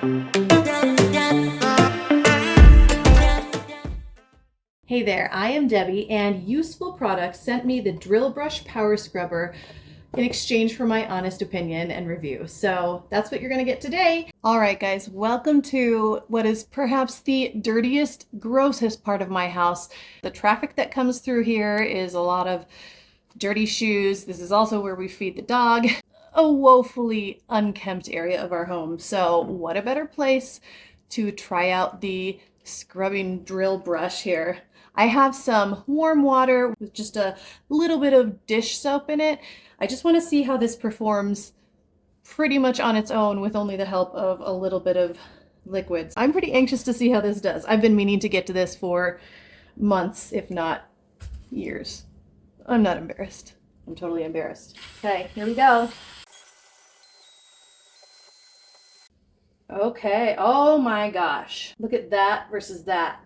Hey there, I am Debbie, and Useful Products sent me the DrillBrush Power Scrubber in exchange for my honest opinion and review. So that's what you're gonna get today. All right, guys, welcome to what is perhaps the dirtiest, grossest part of my house. The traffic that comes through here is a lot of dirty shoes. This is also where we feed the dog. A woefully unkempt area of our home. So what a better place to try out the scrubbing drill brush here. I have some warm water with just a little bit of dish soap in it. I just want to see how this performs pretty much on its own with only the help of a little bit of liquids. I'm pretty anxious to see how this does. I've been meaning to get to this for months, if not years. I'm not embarrassed. I'm totally embarrassed. Okay, here we go. Okay, oh my gosh. Look at that versus that.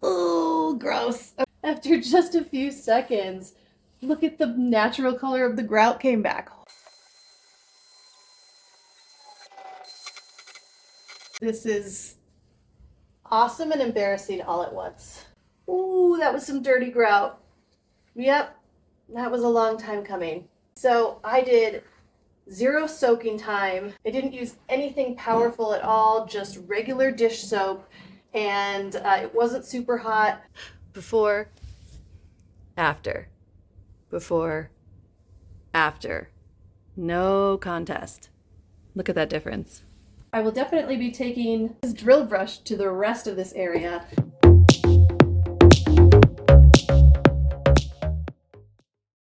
Oh, gross. After just a few seconds, look at the natural color of the grout came back. This is awesome and embarrassing all at once. Ooh, that was some dirty grout. Yep, that was a long time coming. So I did 0 soaking time. I didn't use anything powerful at all, just regular dish soap, and it wasn't super hot. Before, after, before, after. No contest. Look at that difference. I will definitely be taking this drill brush to the rest of this area